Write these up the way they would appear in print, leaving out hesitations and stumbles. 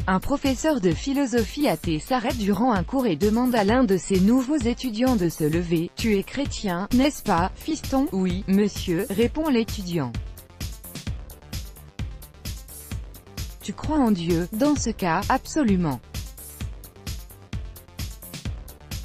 Un professeur de philosophie athée s'arrête durant un cours et demande à l'un de ses nouveaux étudiants de se lever. « Tu es chrétien, n'est-ce pas, fiston ?» « Oui, monsieur », répond l'étudiant. « Tu crois en Dieu, dans ce cas, absolument. »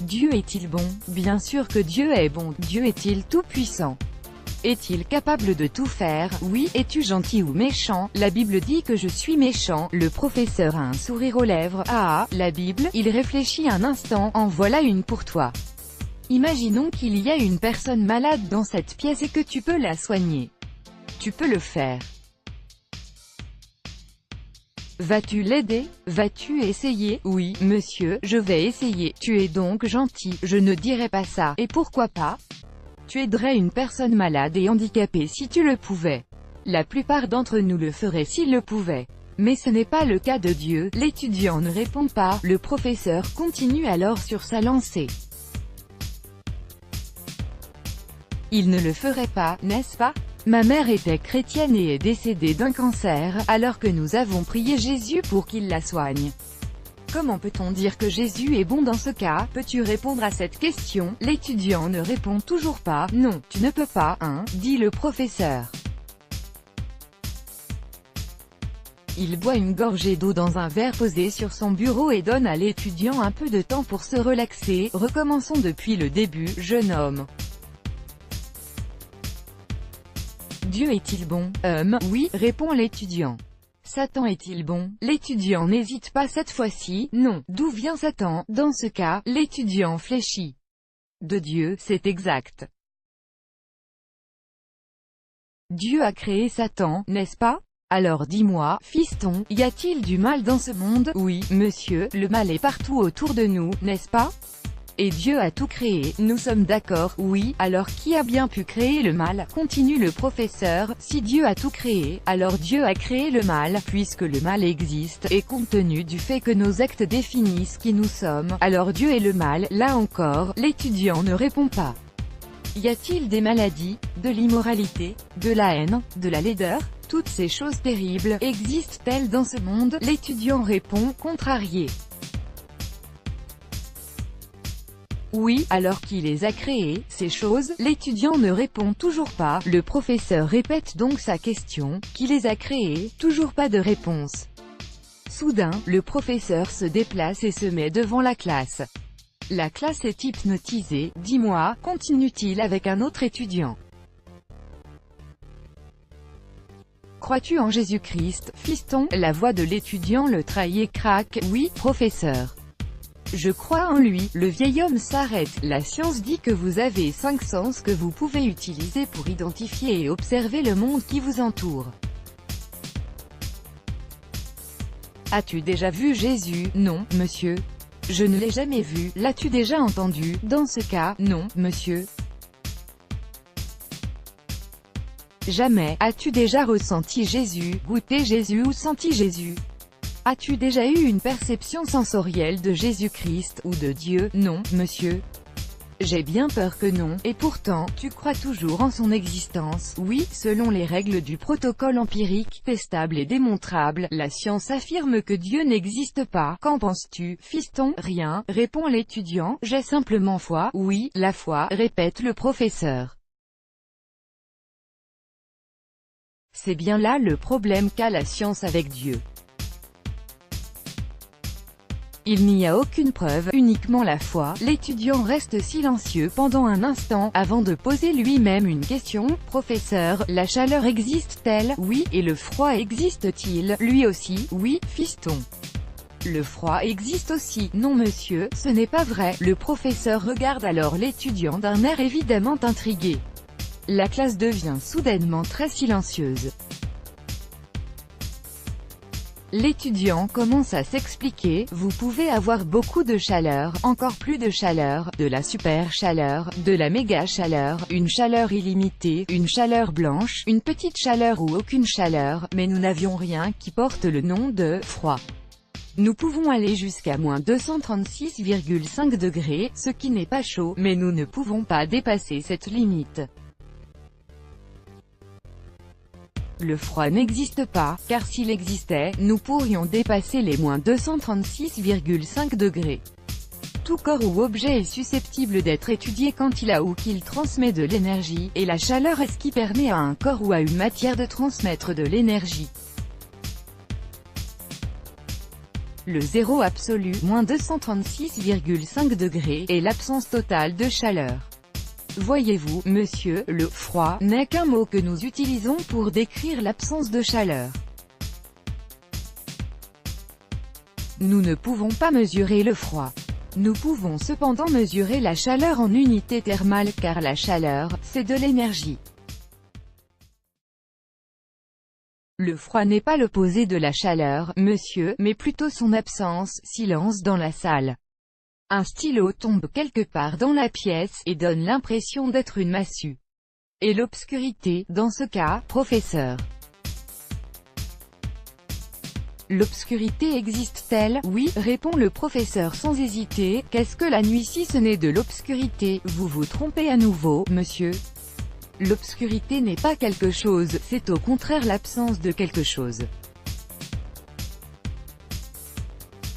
Dieu est-il bon? Bien sûr que Dieu est bon. Dieu est-il tout-puissant? Est-il capable de tout faire? Oui. Es-tu gentil ou méchant? La Bible dit que je suis méchant. Le professeur a un sourire aux lèvres. Ah, la Bible? Il réfléchit un instant. En voilà une pour toi. Imaginons qu'il y a une personne malade dans cette pièce et que tu peux la soigner. Tu peux le faire. Vas-tu l'aider? Vas-tu essayer? Oui, monsieur, je vais essayer. Tu es donc gentil. Je ne dirais pas ça. Et pourquoi pas? Tu aiderais une personne malade et handicapée si tu le pouvais. La plupart d'entre nous le feraient s'ils le pouvaient. Mais ce n'est pas le cas de Dieu. L'étudiant ne répond pas. Le professeur continue alors sur sa lancée. Il ne le ferait pas, n'est-ce pas? Ma mère était chrétienne et est décédée d'un cancer, alors que nous avons prié Jésus pour qu'il la soigne. Comment peut-on dire que Jésus est bon dans ce cas? Peux-tu répondre à cette question? L'étudiant ne répond toujours pas. Non, tu ne peux pas, hein, dit le professeur. Il boit une gorgée d'eau dans un verre posé sur son bureau et donne à l'étudiant un peu de temps pour se relaxer. Recommençons depuis le début, jeune homme. Dieu est-il bon? Oui, répond l'étudiant. Satan est-il bon? L'étudiant n'hésite pas cette fois-ci. Non. D'où vient Satan? Dans ce cas, l'étudiant fléchit. De Dieu, c'est exact. Dieu a créé Satan, n'est-ce pas? Alors dis-moi, fiston, y a-t-il du mal dans ce monde? Oui, monsieur, le mal est partout autour de nous, n'est-ce pas? Et Dieu a tout créé, nous sommes d'accord? Oui. Alors qui a bien pu créer le mal? Continue le professeur. Si Dieu a tout créé, alors Dieu a créé le mal, puisque le mal existe, et compte tenu du fait que nos actes définissent qui nous sommes, alors Dieu est le mal. Là encore, l'étudiant ne répond pas. Y a-t-il des maladies, de l'immoralité, de la haine, de la laideur? Toutes ces choses terribles existent-elles dans ce monde? L'étudiant répond, contrarié. Oui, alors qui les a créées, ces choses? L'étudiant ne répond toujours pas. Le professeur répète donc sa question. Qui les a créées? Toujours pas de réponse. Soudain, le professeur se déplace et se met devant la classe. La classe est hypnotisée. Dis-moi, continue-t-il avec un autre étudiant. Crois-tu en Jésus-Christ, fiston? La voix de l'étudiant le trahit et craque. Oui, professeur. Je crois en lui. Le vieil homme s'arrête. La science dit que vous avez 5 sens que vous pouvez utiliser pour identifier et observer le monde qui vous entoure. As-tu déjà vu Jésus? Non, monsieur. Je ne l'ai jamais vu. L'as-tu déjà entendu? Dans ce cas, non, monsieur. Jamais. As-tu déjà ressenti Jésus, goûté Jésus ou senti Jésus? As-tu déjà eu une perception sensorielle de Jésus-Christ, ou de Dieu? Non, monsieur. J'ai bien peur que non, et pourtant, tu crois toujours en son existence? Oui, selon les règles du protocole empirique, testable et démontrable, la science affirme que Dieu n'existe pas. Qu'en penses-tu, fiston? Rien, répond l'étudiant, j'ai simplement foi. Oui, la foi, répète le professeur. C'est bien là le problème qu'a la science avec Dieu. Il n'y a aucune preuve, uniquement la foi. L'étudiant reste silencieux pendant un instant, avant de poser lui-même une question. Professeur, la chaleur existe-t-elle? Oui. Et le froid existe-t-il? Lui aussi. Oui, fiston. Le froid existe aussi. Non monsieur, ce n'est pas vrai. Le professeur regarde alors l'étudiant d'un air évidemment intrigué. La classe devient soudainement très silencieuse. L'étudiant commence à s'expliquer. Vous pouvez avoir beaucoup de chaleur, encore plus de chaleur, de la super chaleur, de la méga chaleur, une chaleur illimitée, une chaleur blanche, une petite chaleur ou aucune chaleur, mais nous n'avions rien qui porte le nom de froid. Nous pouvons aller jusqu'à moins 236,5 degrés, ce qui n'est pas chaud, mais nous ne pouvons pas dépasser cette limite. Le froid n'existe pas, car s'il existait, nous pourrions dépasser les moins 236,5 degrés. Tout corps ou objet est susceptible d'être étudié quand il a ou qu'il transmet de l'énergie, et la chaleur est ce qui permet à un corps ou à une matière de transmettre de l'énergie. Le zéro absolu, moins 236,5 degrés, est l'absence totale de chaleur. Voyez-vous, monsieur, le froid n'est qu'un mot que nous utilisons pour décrire l'absence de chaleur. Nous ne pouvons pas mesurer le froid. Nous pouvons cependant mesurer la chaleur en unité thermale, car la chaleur, c'est de l'énergie. Le froid n'est pas l'opposé de la chaleur, monsieur, mais plutôt son absence, silence dans la salle. Un stylo tombe quelque part dans la pièce, et donne l'impression d'être une massue. Et l'obscurité, dans ce cas, professeur. L'obscurité existe-t-elle? Oui, répond le professeur sans hésiter. Qu'est-ce que la nuit si ce n'est de l'obscurité? Vous vous trompez à nouveau, monsieur. L'obscurité n'est pas quelque chose, c'est au contraire l'absence de quelque chose.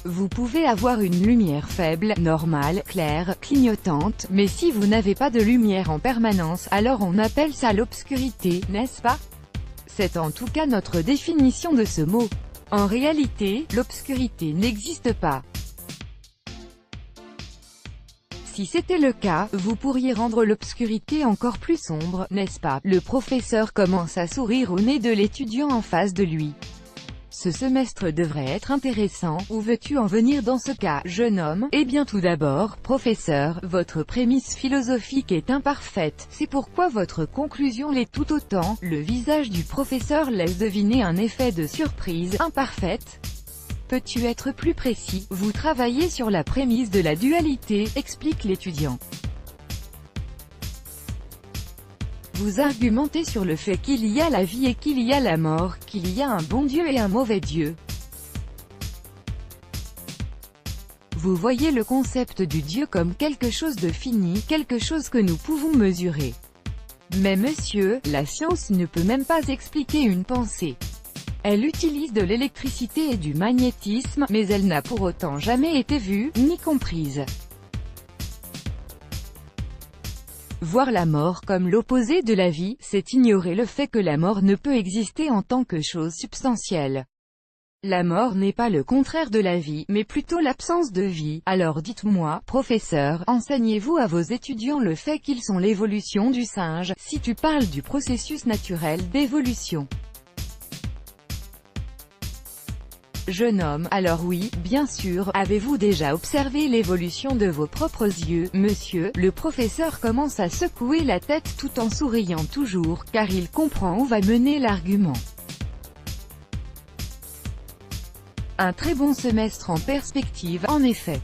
Vous pouvez avoir une lumière faible, normale, claire, clignotante, mais si vous n'avez pas de lumière en permanence, alors on appelle ça l'obscurité, n'est-ce pas? C'est en tout cas notre définition de ce mot. En réalité, l'obscurité n'existe pas. Si c'était le cas, vous pourriez rendre l'obscurité encore plus sombre, n'est-ce pas? Le professeur commence à sourire au nez de l'étudiant en face de lui. Ce semestre devrait être intéressant. Où veux-tu en venir dans ce cas, jeune homme? Eh bien tout d'abord, professeur, votre prémisse philosophique est imparfaite, c'est pourquoi votre conclusion l'est tout autant. Le visage du professeur laisse deviner un effet de surprise. Imparfaite? Peux-tu être plus précis? Vous travaillez sur la prémisse de la dualité, explique l'étudiant. Vous argumentez sur le fait qu'il y a la vie et qu'il y a la mort, qu'il y a un bon Dieu et un mauvais Dieu. Vous voyez le concept du Dieu comme quelque chose de fini, quelque chose que nous pouvons mesurer. Mais monsieur, la science ne peut même pas expliquer une pensée. Elle utilise de l'électricité et du magnétisme, mais elle n'a pour autant jamais été vue, ni comprise. Voir la mort comme l'opposé de la vie, c'est ignorer le fait que la mort ne peut exister en tant que chose substantielle. La mort n'est pas le contraire de la vie, mais plutôt l'absence de vie. Alors dites-moi, professeur, enseignez-vous à vos étudiants le fait qu'ils sont l'évolution du singe, si tu parles du processus naturel d'évolution. Jeune homme, alors oui, bien sûr, avez-vous déjà observé l'évolution de vos propres yeux, monsieur? Le professeur commence à secouer la tête tout en souriant toujours, car il comprend où va mener l'argument. Un très bon semestre en perspective, en effet.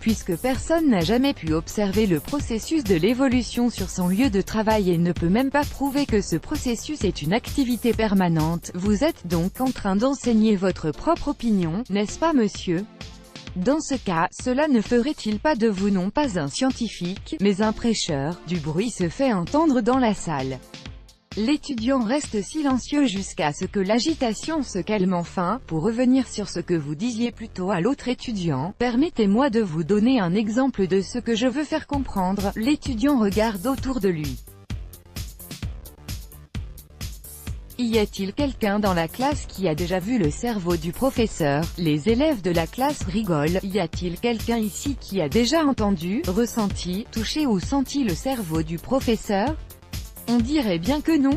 Puisque personne n'a jamais pu observer le processus de l'évolution sur son lieu de travail et ne peut même pas prouver que ce processus est une activité permanente, vous êtes donc en train d'enseigner votre propre opinion, n'est-ce pas monsieur? Dans ce cas, cela ne ferait-il pas de vous non pas un scientifique, mais un prêcheur? Du bruit se fait entendre dans la salle. L'étudiant reste silencieux jusqu'à ce que l'agitation se calme enfin. Pour revenir sur ce que vous disiez plus tôt à l'autre étudiant, permettez-moi de vous donner un exemple de ce que je veux faire comprendre. L'étudiant regarde autour de lui. Y a-t-il quelqu'un dans la classe qui a déjà vu le cerveau du professeur? Les élèves de la classe rigolent. Y a-t-il quelqu'un ici qui a déjà entendu, ressenti, touché ou senti le cerveau du professeur? On dirait bien que non.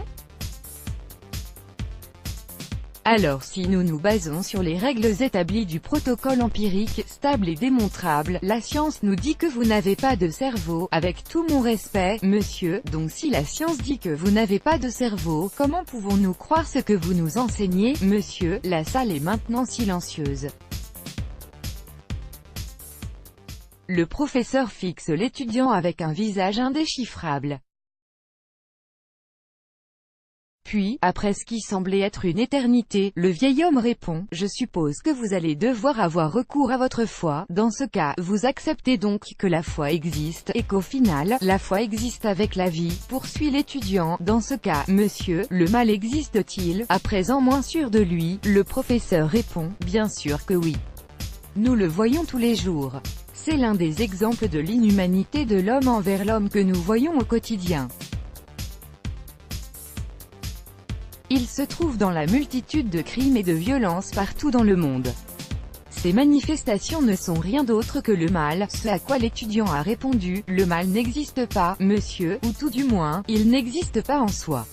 Alors si nous nous basons sur les règles établies du protocole empirique, stable et démontrable, la science nous dit que vous n'avez pas de cerveau, avec tout mon respect, monsieur, donc si la science dit que vous n'avez pas de cerveau, comment pouvons-nous croire ce que vous nous enseignez, monsieur? La salle est maintenant silencieuse. Le professeur fixe l'étudiant avec un visage indéchiffrable. Puis, après ce qui semblait être une éternité, le vieil homme répond, « Je suppose que vous allez devoir avoir recours à votre foi. Dans ce cas, vous acceptez donc que la foi existe, et qu'au final, la foi existe avec la vie ?» Poursuit l'étudiant. « Dans ce cas, monsieur, le mal existe-t-il ?» À présent moins sûr de lui, le professeur répond, « Bien sûr que oui. Nous le voyons tous les jours. C'est l'un des exemples de l'inhumanité de l'homme envers l'homme que nous voyons au quotidien. Il se trouve dans la multitude de crimes et de violences partout dans le monde. Ces manifestations ne sont rien d'autre que le mal, ce à quoi l'étudiant a répondu, « Le mal n'existe pas, monsieur, ou tout du moins, il n'existe pas en soi.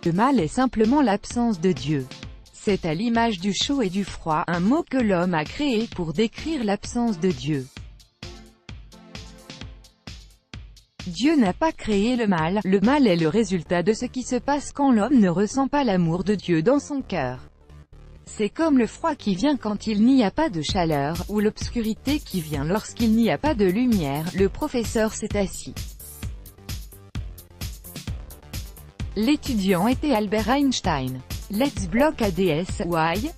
Le mal est simplement l'absence de Dieu. C'est à l'image du chaud et du froid, un mot que l'homme a créé pour décrire l'absence de Dieu. Dieu n'a pas créé le mal est le résultat de ce qui se passe quand l'homme ne ressent pas l'amour de Dieu dans son cœur. C'est comme le froid qui vient quand il n'y a pas de chaleur, ou l'obscurité qui vient lorsqu'il n'y a pas de lumière. » Le professeur s'est assis. L'étudiant était Albert Einstein. Let's block ADS, why?